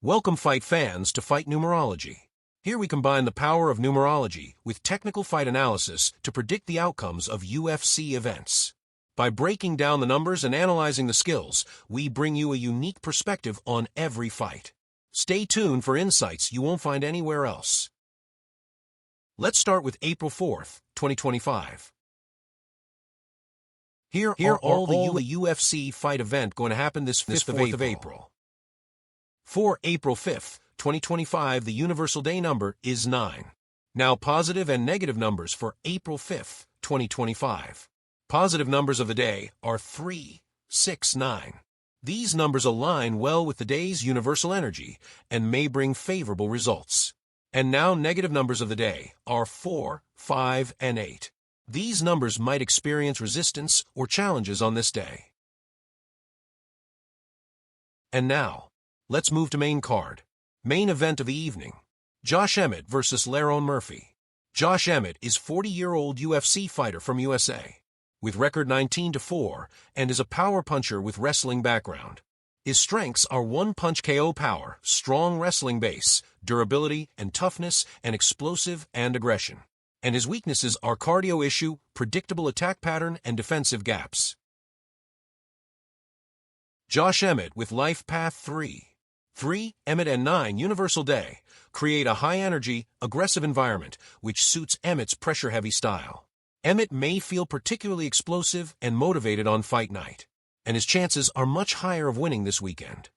Welcome fight fans to Fight Numerology. Here we combine the power of numerology with technical fight analysis to predict the outcomes of UFC events. By breaking down the numbers and analyzing the skills, we bring you a unique perspective on every fight. Stay tuned for insights you won't find anywhere else. Let's start with April 4th, 2025. Here are all the UFC fight event going to happen this 5th of April. For April 5th, 2025, the Universal Day number is 9. Now positive and negative numbers for April 5th, 2025. Positive numbers of the day are 3, 6, 9. These numbers align well with the day's universal energy and may bring favorable results. And now negative numbers of the day are 4, 5, and 8. These numbers might experience resistance or challenges on this day. And now, let's move to main card. Main event of the evening. Josh Emmett versus Lerone Murphy. Josh Emmett is 40-year-old UFC fighter from USA, with record 19-4, and is a power puncher with wrestling background. His strengths are one-punch KO power, strong wrestling base, durability and toughness, and explosive and aggression. And his weaknesses are cardio issue, predictable attack pattern, and defensive gaps. Josh Emmett with life path 3. 3, Emmet and 9, Universal Day, create a high-energy, aggressive environment which suits Emmett's pressure-heavy style. Emmet may feel particularly explosive and motivated on fight night, and his chances are much higher of winning this weekend.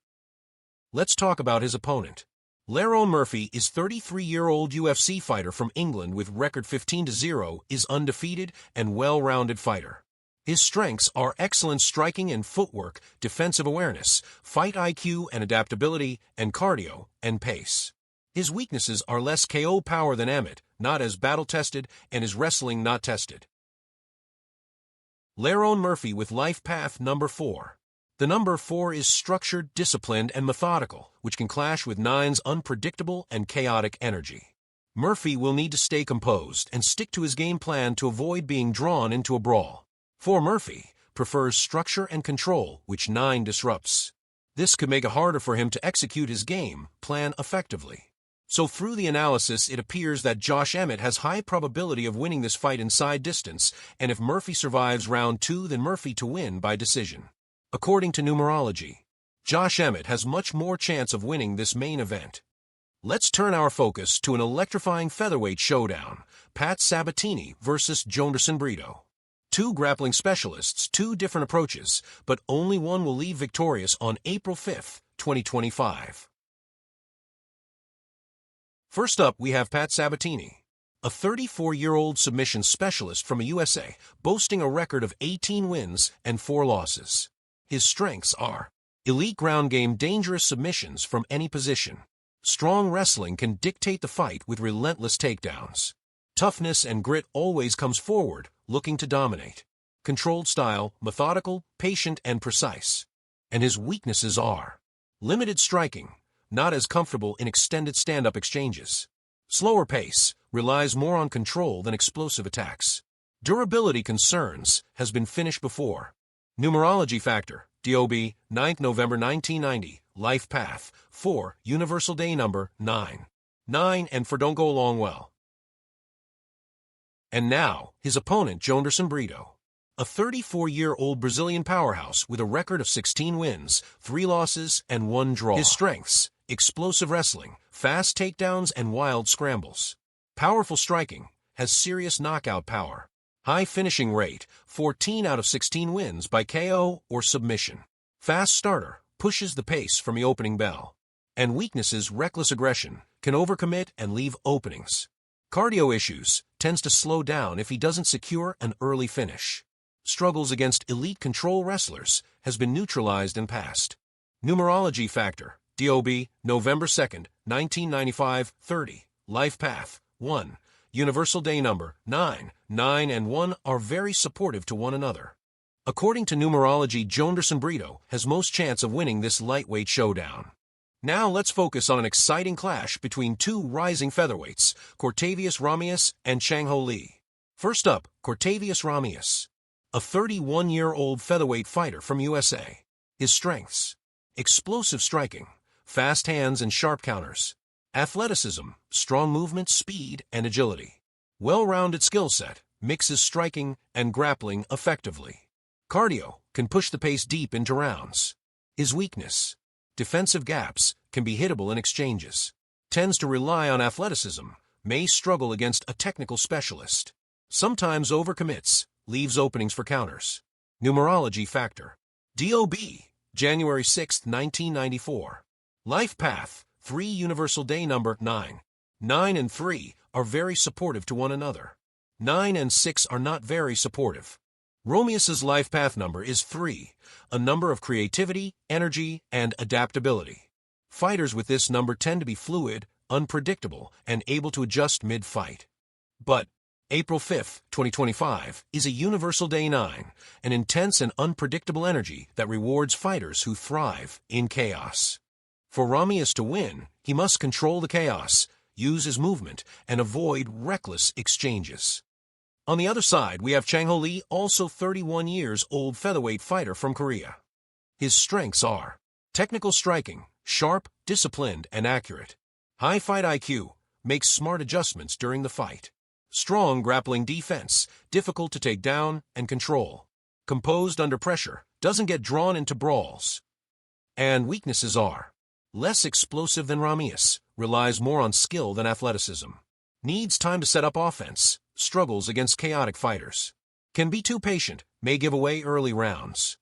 Let's talk about his opponent. Lerone Murphy is 33-year-old UFC fighter from England with record 15-0, is undefeated and well-rounded fighter. His strengths are excellent striking and footwork, defensive awareness, fight IQ and adaptability, and cardio and pace. His weaknesses are less KO power than Emmet, not as battle-tested, and his wrestling not tested. Lerone Murphy with life path number 4. The number 4 is structured, disciplined, and methodical, which can clash with 9's unpredictable and chaotic energy. Murphy will need to stay composed and stick to his game plan to avoid being drawn into a brawl. 4 Murphy prefers structure and control, which 9 disrupts. This could make it harder for him to execute his game plan effectively. So through the analysis, it appears that Josh Emmett has high probability of winning this fight inside distance, and if Murphy survives round 2, then Murphy to win by decision. According to numerology, Josh Emmett has much more chance of winning this main event. Let's turn our focus to an electrifying featherweight showdown, Pat Sabatini versus Joanderson Brito. 2 grappling specialists, 2 different approaches, but only one will leave victorious on April 5th, 2025. First up, we have Pat Sabatini, a 34-year-old submission specialist from the USA, boasting a record of 18 wins and 4 losses. His strengths are elite ground game, dangerous submissions from any position. Strong wrestling can dictate the fight with relentless takedowns. Toughness and grit, always comes forward, looking to dominate. Controlled style, methodical, patient, and precise. And his weaknesses are limited striking, not as comfortable in extended stand-up exchanges. Slower pace, relies more on control than explosive attacks. Durability concerns, has been finished before. Numerology factor, DOB, 9th November 1990, life path, 4, Universal Day number, 9. 9 and 4 don't go along well. And now, his opponent Joanderson Brito, a 34-year-old Brazilian powerhouse with a record of 16 wins, 3 losses, and 1 draw. His strengths, explosive wrestling, fast takedowns, and wild scrambles. Powerful striking, has serious knockout power. High finishing rate, 14 out of 16 wins by KO or submission. Fast starter, pushes the pace from the opening bell. And weaknesses, reckless aggression, can overcommit and leave openings. Cardio issues, tends to slow down if he doesn't secure an early finish. Struggles against elite control wrestlers, has been neutralized in past. Numerology factor, DOB, November 2nd, 1995, 30, life path, 1, Universal Day number, 9. 9 and 1 are very supportive to one another. According to numerology, Joanderson Brito has most chance of winning this lightweight showdown. Now let's focus on an exciting clash between 2 rising featherweights, Cortavious Romious and Chang. First up, Cortavious Romious, a 31-year-old featherweight fighter from USA. His strengths: explosive striking, fast hands and sharp counters. Athleticism, strong movement, speed, and agility. Well-rounded skill set, mixes striking and grappling effectively. Cardio, can push the pace deep into rounds. His weakness, defensive gaps, can be hittable in exchanges. Tends to rely on athleticism, may struggle against a technical specialist. Sometimes overcommits, leaves openings for counters. Numerology factor. DOB, January 6, 1994. Life path, 3 universal day number 9. 9 and 3 are very supportive to one another. 9 and 6 are not very supportive. Romious's life path number is 3, a number of creativity, energy, and adaptability. Fighters with this number tend to be fluid, unpredictable, and able to adjust mid-fight. But April 5, 2025, is a universal day 9, an intense and unpredictable energy that rewards fighters who thrive in chaos. For Romious to win, he must control the chaos, use his movement, and avoid reckless exchanges. On the other side, we have Chang, also 31 years old featherweight fighter from Korea. His strengths are technical striking, sharp, disciplined, and accurate. High fight IQ, makes smart adjustments during the fight. Strong grappling defense, difficult to take down and control. Composed under pressure, doesn't get drawn into brawls. And weaknesses are less explosive than Romious, relies more on skill than athleticism. Needs time to set up offense, struggles against chaotic fighters. Can be too patient, may give away early rounds.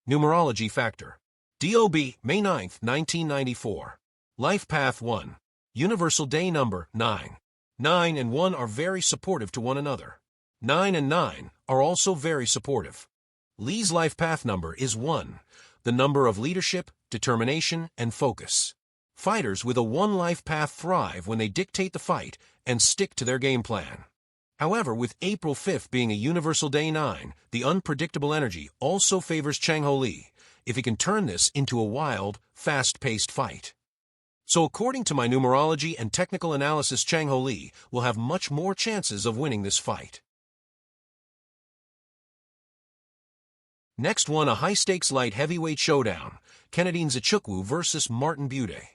Numerology factor. DOB, May 9, 1994. Life path 1. Universal day number 9. 9 and 1 are very supportive to one another. 9 and 9 are also very supportive. Lee's life path number is 1, the number of leadership, determination, and focus. Fighters with a 1 life path thrive when they dictate the fight and stick to their game plan. However, with April 5th being a universal day 9, the unpredictable energy also favors Chang if he can turn this into a wild, fast-paced fight. So according to my numerology and technical analysis, Chang will have much more chances of winning this fight. Next one, a high-stakes light heavyweight showdown, Nzechukwu versus Martin Buday.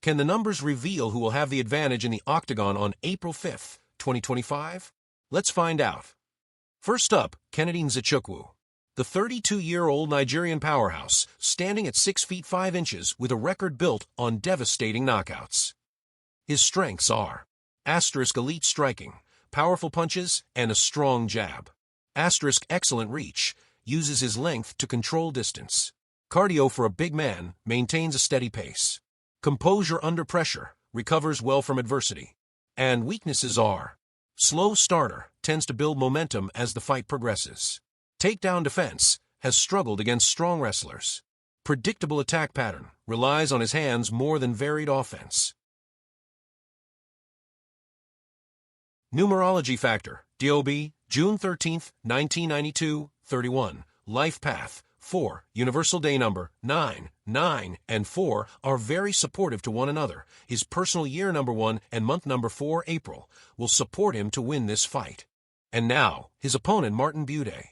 Can the numbers reveal who will have the advantage in the octagon on April 5th, 2025? Let's find out. First up, Nzechukwu. The 32-year-old Nigerian powerhouse, standing at 6 feet 5 inches with a record built on devastating knockouts. His strengths are elite striking, powerful punches, and a strong jab. Excellent reach, uses his length to control distance. Cardio for a big man, maintains a steady pace. Composure under pressure, recovers well from adversity. And weaknesses are slow starter, tends to build momentum as the fight progresses. Takedown defense, has struggled against strong wrestlers. Predictable attack pattern, relies on his hands more than varied offense. Numerology factor, DOB, June 13, 1992, 31. Life path, 4. Universal day number, 9. 9 and 4 are very supportive to one another. His personal year number 1 and month number 4, April, will support him to win this fight. And now, his opponent Martin Buday.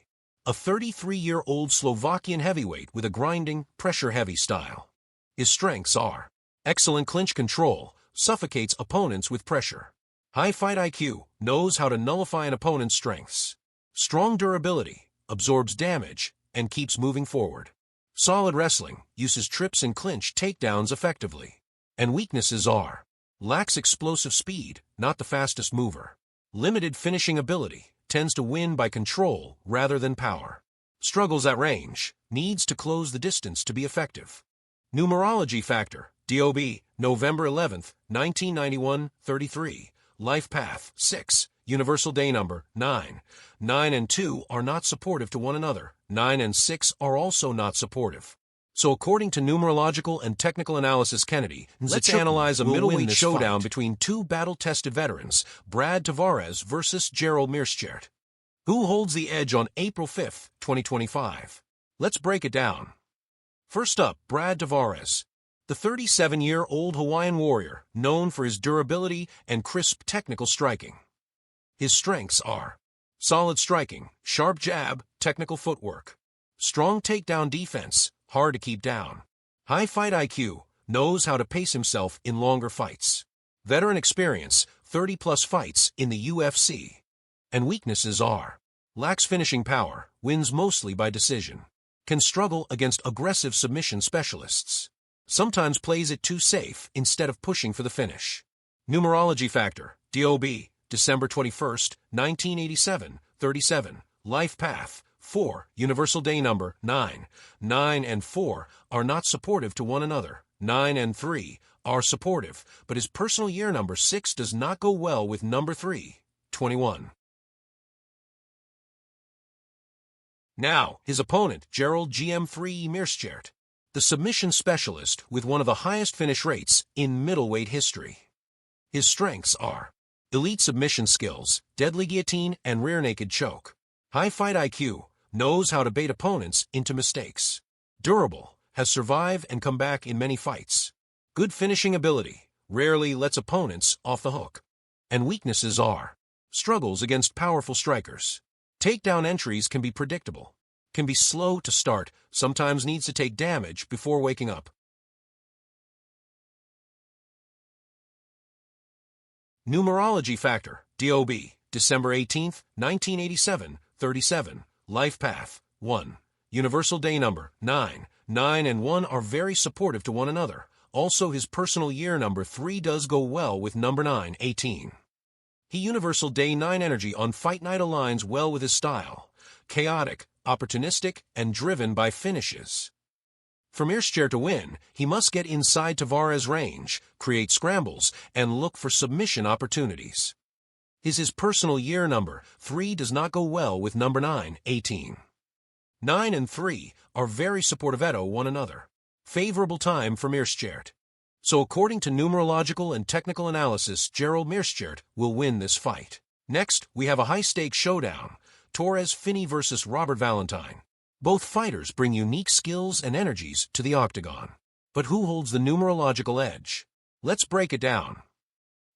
A 33-year-old Slovakian heavyweight with a grinding, pressure-heavy style. His strengths are excellent clinch control, suffocates opponents with pressure. High fight IQ, knows how to nullify an opponent's strengths. Strong durability, absorbs damage, and keeps moving forward. Solid wrestling, uses trips and clinch takedowns effectively. And weaknesses are lacks explosive speed, not the fastest mover. Limited finishing ability, tends to win by control rather than power. Struggles at range, needs to close the distance to be effective. Numerology factor, DOB, November 11, 1991, 33. Life path, 6. Universal day number, 9. 9 and 2 are not supportive to one another. 9 and 6 are also not supportive. So according to numerological and technical analysis, let's analyze a middleweight showdown between two battle-tested veterans, Tavares versus Gerald Meerschaert. Who holds the edge on April 5, 2025? Let's break it down. First up, Tavares. The 37-year-old Hawaiian warrior, known for his durability and crisp technical striking. His strengths are solid striking, sharp jab, technical footwork. Strong takedown defense, hard to keep down. High fight IQ, knows how to pace himself in longer fights. Veteran experience, 30-plus fights in the UFC. And weaknesses are: lacks finishing power, wins mostly by decision. Can struggle against aggressive submission specialists. Sometimes plays it too safe instead of pushing for the finish. Numerology factor, DOB, December 21, 1987, 37, life path, 4, universal day number, 9. 9 and 4 are not supportive to one another. 9 and 3 are supportive, but his personal year number 6 does not go well with number 3, 21. Now, his opponent, Gerald GM3 Meerschaert, the submission specialist with one of the highest finish rates in middleweight history. His strengths are: elite submission skills, deadly guillotine and rear naked choke. High fight IQ, knows how to bait opponents into mistakes. Durable, has survived and come back in many fights. Good finishing ability, rarely lets opponents off the hook. And weaknesses are: struggles against powerful strikers. Takedown entries can be predictable. Can be slow to start, sometimes needs to take damage before waking up. Numerology factor, DOB, December 18, 1987, 37, life path, 1. Universal day number, 9. 9 and 1 are very supportive to one another. Also his personal year number 3 does go well with number 9, 18. He universal day 9 energy on fight night aligns well with his style. Chaotic, opportunistic, and driven by finishes. For Meerschaert to win, he must get inside Tavares' range, create scrambles, and look for submission opportunities. His personal year number 3 does not go well with number 9, 18. 9 and 3 are very supportive to one another. Favorable time for Meerschaert. So according to numerological and technical analysis, Gerald Meerschaert will win this fight. Next, we have a high-stakes showdown. Torrez Finney versus Robert Valentin. Both fighters bring unique skills and energies to the octagon. But who holds the numerological edge? Let's break it down.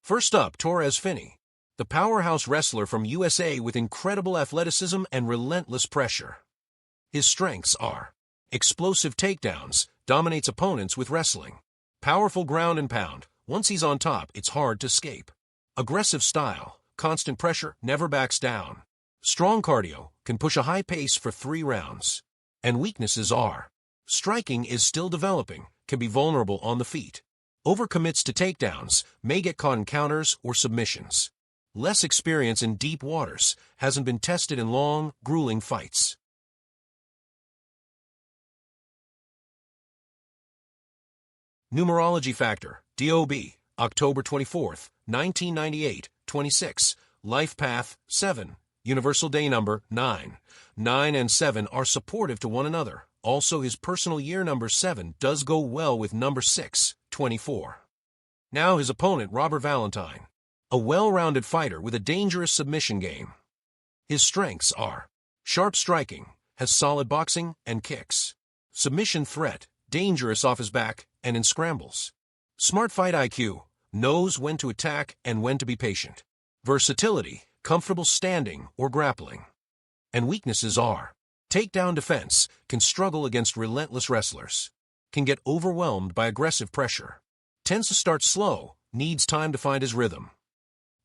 First up, Torrez Finney, the powerhouse wrestler from USA with incredible athleticism and relentless pressure. His strengths are: explosive takedowns, dominates opponents with wrestling. Powerful ground and pound, once he's on top, it's hard to escape. Aggressive style, constant pressure, never backs down. Strong cardio, can push a high pace for 3 rounds. And weaknesses are: striking is still developing, can be vulnerable on the feet. Overcommits to takedowns, may get caught in counters or submissions. Less experience in deep waters, hasn't been tested in long, grueling fights. Numerology factor, DOB, October 24, 1998, 26, life path, 7, universal day number, 9. 9 and 7 are supportive to one another. Also his personal year number 7 does go well with number 6, 24. Now his opponent, Robert Valentin, a well-rounded fighter with a dangerous submission game. His strengths are: sharp striking, has solid boxing and kicks. Submission threat, dangerous off his back and in scrambles. Smart fight IQ, knows when to attack and when to be patient. Versatility, comfortable standing or grappling. And weaknesses are: takedown defense, can struggle against relentless wrestlers. Can get overwhelmed by aggressive pressure. Tends to start slow, needs time to find his rhythm.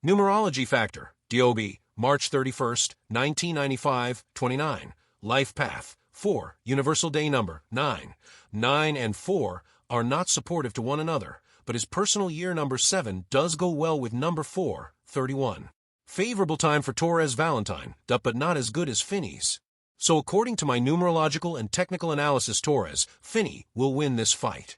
Numerology factor, DOB, March 31, 1995, 29, life path, 4, universal day number, 9. 9 and 4 are not supportive to one another, but his personal year number 7 does go well with number 4, 31. Favorable time for Torrez Valentin, but not as good as Finney's. So according to my numerological and technical analysis, Torrez, Finney will win this fight.